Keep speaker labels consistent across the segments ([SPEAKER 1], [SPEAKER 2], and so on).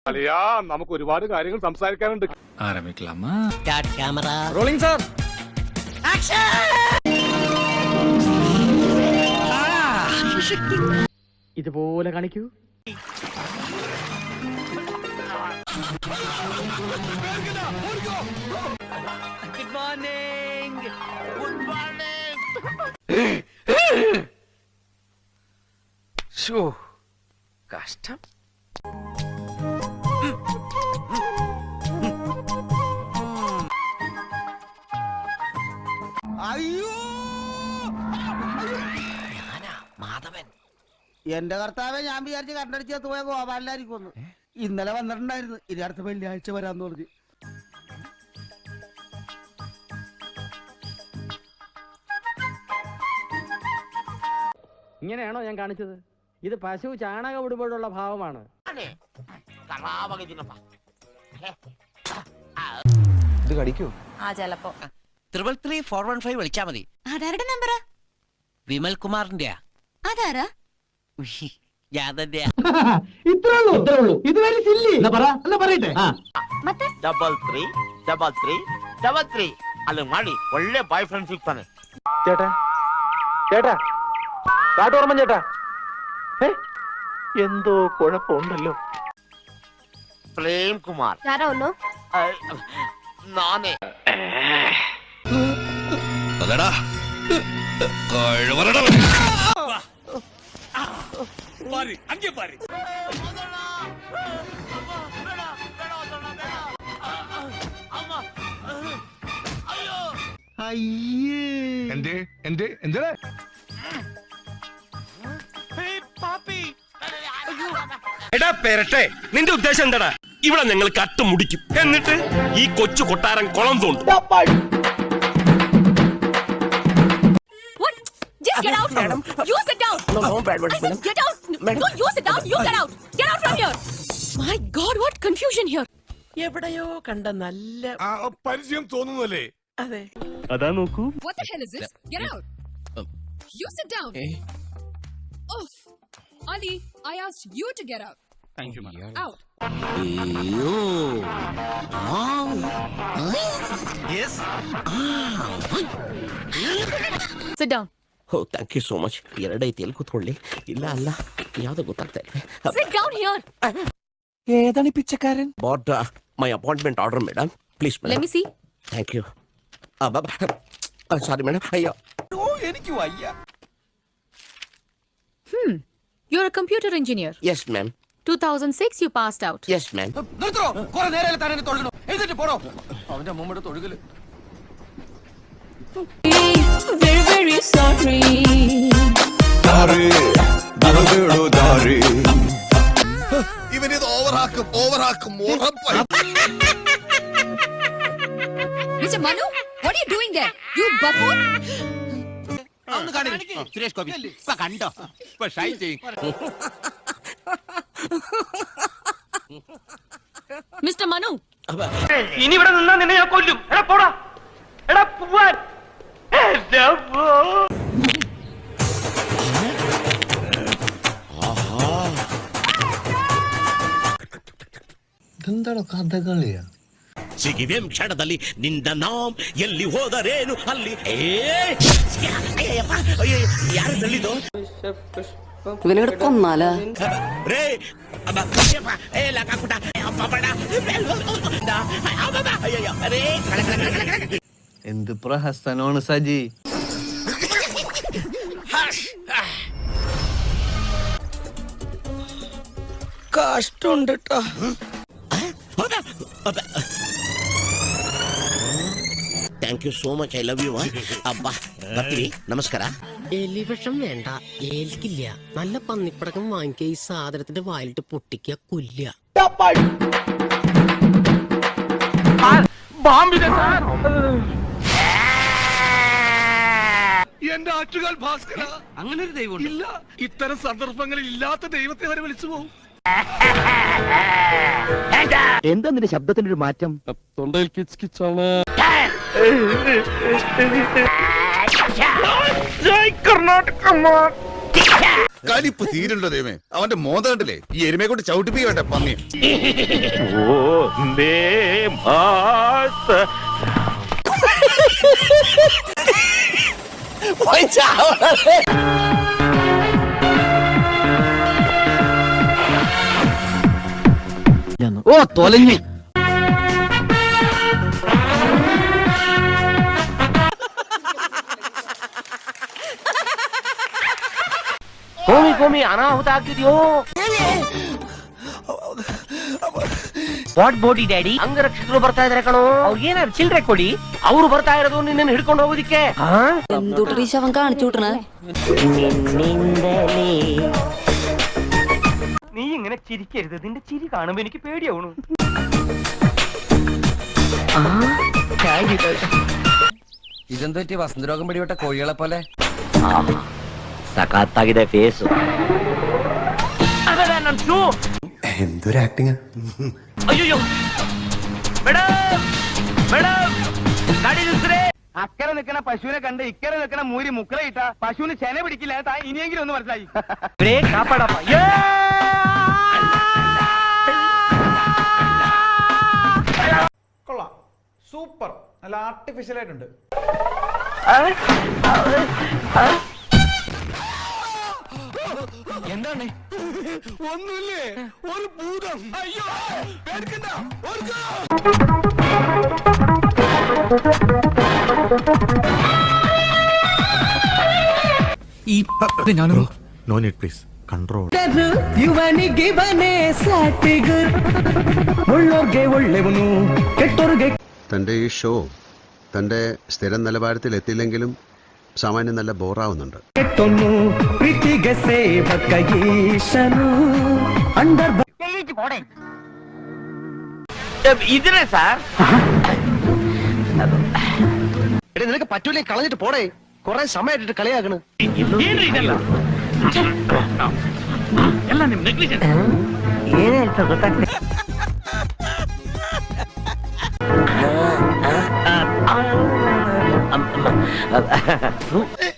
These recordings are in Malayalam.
[SPEAKER 1] അളിയാ, നമുക്ക് ഒരുപാട് കാര്യങ്ങൾ സംസാരിക്കാനുണ്ട്.
[SPEAKER 2] ആരംഭിക്കലാമാ?
[SPEAKER 3] Camera
[SPEAKER 2] rolling sir.
[SPEAKER 3] ഇതുപോലെ കാണിക്കൂ. Good morning. Good morning.
[SPEAKER 4] കഷ്ടം.
[SPEAKER 5] അയ്യോ
[SPEAKER 3] മാധവൻ.
[SPEAKER 5] എന്റെ കർത്താവെ, ഞാൻ വിചാരിച്ച് കണ്ടടിച്ചു പോയ ഗോപാലനായിരിക്കും. ഇന്നലെ വന്നിട്ടുണ്ടായിരുന്നു. ഇനി അടുത്ത വെള്ളിയാഴ്ച വരാന്ന് പറഞ്ഞു.
[SPEAKER 3] ഇങ്ങനെയാണോ ഞാൻ കാണിച്ചത്? ഇത് പശു ചാണകം ഇടുമ്പോഴുള്ള ഭാവമാണ്.
[SPEAKER 4] ഇത് കടിക്കൂ.
[SPEAKER 6] ആ ചിലപ്പോ
[SPEAKER 3] 33415 വിളിച്ചാ മതി.
[SPEAKER 6] ആരാരുടെ നമ്പറാ?
[SPEAKER 3] വിമൽ കുമാറിന്റെ.
[SPEAKER 6] അതാരാ?
[SPEAKER 3] ഞാൻ തന്നെയാ.
[SPEAKER 5] ഇത്രേ ഉള്ളൂ. ഇത് വരെ സില്ലി. പറയട്ടെ.
[SPEAKER 6] ಮತ್ತೆ
[SPEAKER 7] 3333 ಅಲ್ಲಿ ಮಾಡಿ ಒಳ್ಳೆ ಬಾಯ್ ಫ್ರೆಂಡ್ ಸಿಗ್ತಾನೆ.
[SPEAKER 4] ചേട്ടാ ചേട്ടാ, കാട്ടോർമ്മൻ ചേട്ടാ, എന്തോ കുഴപ്പമുണ്ടല്ലോ.
[SPEAKER 7] ಪ್ರೇಮ್ ಕುಮಾರ್.
[SPEAKER 6] ಯಾರೋ ಅವನು?
[SPEAKER 7] ನಾನೇ.
[SPEAKER 8] എടാ പെരട്ടെ, നിന്റെ ഉദ്ദേശം എന്താടാ? ഇവിടെ ഞങ്ങൾ കട്ട് മുടിക്കും, എന്നിട്ട് ഈ കൊച്ചു കൊട്ടാരം കുളം തോണ്ടും.
[SPEAKER 6] What? Just get out, madam. You sit down. No, bad words, madam. Get out. No, you sit down. You get out. Get out from here. My God, what confusion here.
[SPEAKER 9] എവിടെയോ കണ്ട നല്ല
[SPEAKER 1] പരിചയം തോന്നുന്നല്ലേ?
[SPEAKER 9] അതെ.
[SPEAKER 8] അതാ നോക്കൂ.
[SPEAKER 6] What the hell is this? Get out. You sit down. Oh, Ali, I asked you to get out.
[SPEAKER 2] Thank you, madam.
[SPEAKER 6] Out.
[SPEAKER 3] Yes.
[SPEAKER 6] Sit down.
[SPEAKER 3] Oh thank you so much. ಎರಡೈತಿ, ಎಲ್ಲಿ ಕೂತ್ಕೊಳ್ಳಿ? ಇಲ್ಲ ಅಲ್ಲ, ಯಾವ್ದು ಗೊತ್ತಾಗ್ತಾ ಇಲ್ಲ.
[SPEAKER 6] Sit down here.
[SPEAKER 4] ഏതാണ് ഈ പിച്ചക്കാരൻ?
[SPEAKER 3] Bought my appointment order, madam. Please, madam.
[SPEAKER 6] Let me see.
[SPEAKER 3] Thank you. Sorry, madam. അയ്യോ,
[SPEAKER 4] എനിക്ക് വയ്യ.
[SPEAKER 6] You're a computer engineer.
[SPEAKER 3] yes ma'am.
[SPEAKER 6] 2006 you passed out.
[SPEAKER 3] yes ma'am.
[SPEAKER 4] നിർത്തോ, കുറെ നേരം തന്നെ തൊഴുകണോ? എഴുതിട്ട് പോടോ. അവന്റെ അമ്മൂമ്മയുടെ തൊഴുകല്.
[SPEAKER 6] Very, very sorry.
[SPEAKER 1] ഇവനിത് ഓവറാക്കും ഉറപ്പായി.
[SPEAKER 6] Mr. Manu, what are you doing there? You buffoon.
[SPEAKER 7] Suresh Gopi ಕಂಡೋ
[SPEAKER 6] Mr. Manu.
[SPEAKER 8] ഇനി ഇവിടെ നിന്നാ നിന്നെ ഞാൻ കൊല്ലും. എടാ പോടാ, എടാ പോവാൻ.
[SPEAKER 5] ഇതെന്താണോ കഥകളിയാ?
[SPEAKER 3] ಸಿಗಿವೆಂ ಕ್ಷಣದಲ್ಲಿ ನಿಂದ ನಾಮ್ ಎಲ್ಲಿ ಹೋದರೇನು ಅಲ್ಲಿ. ಯಾರು ತಳ್ಳಿದ್ದು?
[SPEAKER 9] ഇവനെവിടെ കൊന്നാലാ?
[SPEAKER 3] ರೇ
[SPEAKER 4] എന്ത് പ്രഹസനമാണ് സജി.
[SPEAKER 9] കഷ്ടമുണ്ട് കേട്ടോ.
[SPEAKER 3] Thank you so much. I love you. ಅಬ್ಬಾ ಬರ್ತೀವಿ, ನಮಸ್ಕಾರ.
[SPEAKER 9] എലിവിഷം വേണ്ട, ഏൽക്കില്ല. നല്ല പന്നിപ്പടക്കം വാങ്ങിക്കുക, ഈ സാധനത്തിന്റെ വായിലിട്ട് പൊട്ടിക്കുക, കൊല്ലുക.
[SPEAKER 1] എന്റെ ആറ്റുകാൽ ഭാസ്കര, അങ്ങനെ ഒരു ദൈവം ഇല്ല. ഇത്തരം സന്ദർഭങ്ങളിൽ ഇല്ലാത്ത ദൈവത്തെ വരെ വിളിച്ചു പോകും.
[SPEAKER 3] എന്താ നിന്റെ ശബ്ദത്തിന്റെ ഒരു മാറ്റം?
[SPEAKER 8] തൊണ്ടയിൽ കിച്ച് കിച്ചാണ്.
[SPEAKER 7] ಜೈ ಕರ್ನಾಟಕ.
[SPEAKER 10] കലിപ്പ് തീരുണ്ടോ ദൈവമേ. അവന്റെ മോന്ത കണ്ടില്ലേ, ഈ എരുമയെ കൊണ്ട് ചവിട്ടിപ്പിക്കട്ടെ പന്നി.
[SPEAKER 4] ഓ തൊലഞ്ഞു.
[SPEAKER 7] ಕೋಮಿ ಅನಾಹುತ ಆಗ್ತಿದ್ಯೋ. ವಾಟ್ ಬೋಡಿ ಡ್ಯಾಡಿ, ಅಂಗರಕ್ಷಕರು ಬರ್ತಾ ಇದಾರೆ ಕಣೋ. ಅವ್ರಿಗೇನಾದ್ರು ಚಿಲ್ಡ್ರೆ ಕೊಡಿ, ಅವ್ರು ಬರ್ತಾ ಇರೋದು ನಿನ್ನ ಹಿಡ್ಕೊಂಡು ಹೋಗೋದಿಕ್ಕೆ.
[SPEAKER 6] അവൻ കാണിച്ചു വിട്ടണേ.
[SPEAKER 7] നീ ഇങ്ങനെ ചിരിക്കരുത്, നിന്റെ ചിരി കാണുമ്പോ എനിക്ക് പേടിയാവണു.
[SPEAKER 4] ഇതെന്തു പറ്റി വസന്തരോഗം പിടിപെട്ട കോഴികളെ പോലെ?
[SPEAKER 7] സക്കാത്താಗಿದೆ ഫേസ്.
[SPEAKER 2] എന്തൊരു ആക്ടിങ്.
[SPEAKER 7] അയ്യോ മേഡം, ഗാഡി നിൽക്കേ.
[SPEAKER 4] അക്കരെ നിൽക്കണ പശുവിനെ കണ്ട് ഇക്കരെ നിൽക്കണ മൂരി മുക്കലയിട്ട പശുവിന് ചെന പിടിക്കില്ല. ഇനിയെങ്കിലും ഒന്ന് മനസ്സിലായി.
[SPEAKER 7] ബ്രേക്ക് കാപ്പാടാ.
[SPEAKER 2] കൊള്ളാം, സൂപ്പർ, നല്ല ആർട്ടിഫിഷ്യൽ ആയിട്ടുണ്ട്.
[SPEAKER 4] എന്താണ്?
[SPEAKER 1] ഒന്നുമില്ലേ, ഒരു ഭൂതം. അയ്യോ പേടിക്കണ്ട, ഓർക്കോ.
[SPEAKER 10] No need please, control.
[SPEAKER 11] തൻ്റെ ഈ ഷോ തൻ്റെ സ്ഥിരം നിലവാരത്തിൽ എത്തിയില്ലെങ്കിലും സാമാന്യം നല്ല ബോറാവുന്നുണ്ട്.
[SPEAKER 7] ഇതിനെ സാർ
[SPEAKER 4] നിനക്ക് പറ്റൂലേ, കളഞ്ഞിട്ട് പോടേ. കൊറേ സമയമായിട്ട് കളിയാക്കണ്.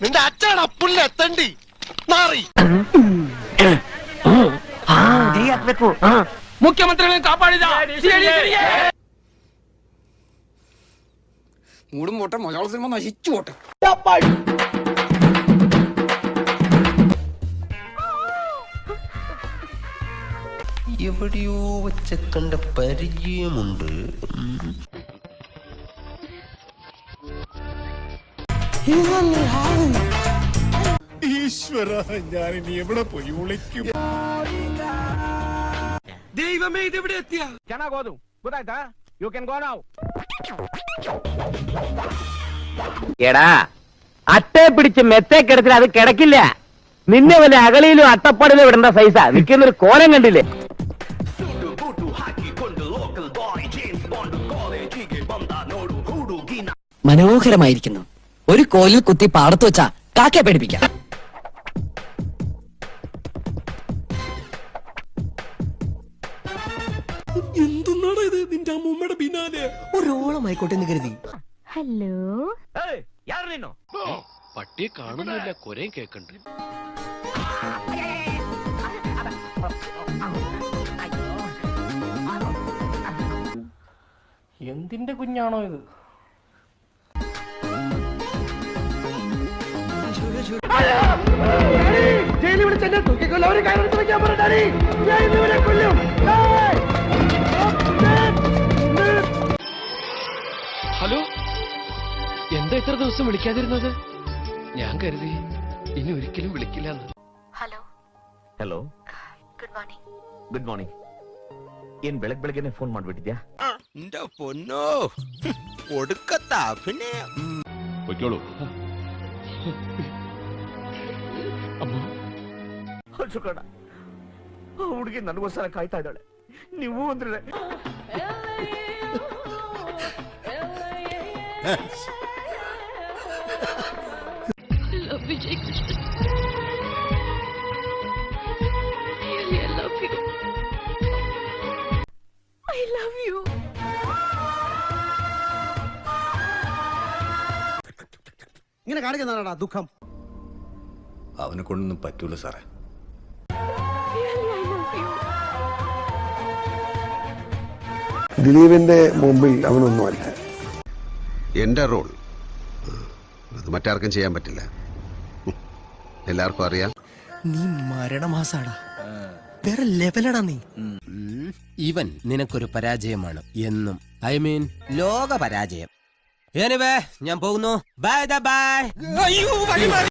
[SPEAKER 1] നിന്റെ അച്ഛനാണ് അപ്പുള്ള എത്തണ്ടി മാറി.
[SPEAKER 4] മുഖ്യമന്ത്രികളെ കാപ്പാടില്ല.
[SPEAKER 2] മൂടും പോട്ടെ, മലയാള സിനിമ നശിച്ചു പോട്ടെ.
[SPEAKER 3] എവിടെയോ വെച്ച കണ്ട പരിചയമുണ്ട്.
[SPEAKER 10] ഈശ്വര, ഞാൻ ഇനി എവിടെ പോയി വിളിക്കും?
[SPEAKER 1] ദൈവമേ ഇതെവിടെ എത്തിയ?
[SPEAKER 4] ಚೆನ್ನಾಗೋದು ಗೊತ್ತಾಯ್ತಾ? You can go now.
[SPEAKER 7] എടാ, അട്ടയെ പിടിച്ച് മെത്തേ കിടത്തിൽ അത് കിടക്കില്ല. നിന്നെ വല്ല അകളിയിലും അട്ടപ്പാടിലും വിടേണ്ട സൈസാ. നിൽക്കുന്നൊരു കോലം കണ്ടില്ലേ?
[SPEAKER 9] മനോഹരമായിരിക്കുന്നു. ഒരു കോലിൽ കുത്തി പാടത്ത് വെച്ചാ കാക്കയെ പേടിപ്പിക്കാം.
[SPEAKER 8] എന്തുന്നാണ് ഇത്? നിന്റെ അമ്മൂമ്മയുടെ പിന്നാലെ
[SPEAKER 9] ഒരോളമായിക്കോട്ടെ എന്ന് കരുതി.
[SPEAKER 6] ഹലോ,
[SPEAKER 7] ಯಾರು ನೀನು?
[SPEAKER 8] പട്ടിയെ കാണുന്നില്ല, കൊരയും കേക്കണ്ട്.
[SPEAKER 4] എന്തിന്റെ കുഞ്ഞാണോ ഇത്? ജയിലിൽ വിളിച്ചെന്നെ തൂക്കിക്കൊല്ല. ഒരു കയറെടുത്ത് വെക്കാൻ പറഞ്ഞാടി. ജയിലിൽ കൊല്ലും.
[SPEAKER 1] ഹലോ, എന്താ ഇത്ര ദിവസം വിളിക്കാതിരുന്നത്? ഞാൻ കരുതി ഇനി ഒരിക്കലും വിളിക്കില്ല.
[SPEAKER 6] Hello,
[SPEAKER 7] hello,
[SPEAKER 6] good morning.
[SPEAKER 7] Good morning. ಏನ್ ಬೆಳಗ್ಗೆನೆ ಫೋನ್ ಮಾಡ್ಬಿಟ್ಟಿದ್ಯಾ?
[SPEAKER 3] എന്റെ പൊന്നോ, ഒടുക്കത്താ. പിന്നെ
[SPEAKER 8] പൊയ്ക്കോളൂ.
[SPEAKER 7] ಹಚ್ಚುಕಣ, ಆ ಹುಡುಗಿ ನನಗೋಸ್ಕರ ಕಾಯ್ತಾ ಇದ್ದಾಳೆ. ನೀವು ಅಂದ್ರೆ
[SPEAKER 6] love Vijay Krishnan. Really, I love you. I love you.
[SPEAKER 4] ഇങ്ങനെ കാണിക്കുന്നതാണോ ദുഃഖം?
[SPEAKER 10] അവനെ കൊണ്ടൊന്നും പറ്റൂല സാറേ.
[SPEAKER 2] ദിലീപിന്റെ മുമ്പിൽ അവനൊന്നുമല്ല.
[SPEAKER 11] എൻ്റെ റോൾ അത് മറ്റാർക്കും ചെയ്യാൻ പറ്റില്ല. എല്ലാവർക്കും അറിയാം.
[SPEAKER 3] നീ മരണമാസാടാ, വേറെ ലെവലടാ നീ. ഇവൻ നിനക്കൊരു പരാജയമാണ് എന്നും. ഐ മീൻ ലോക പരാജയം. എനിവേ ഞാൻ പോകുന്നു. Bye bye.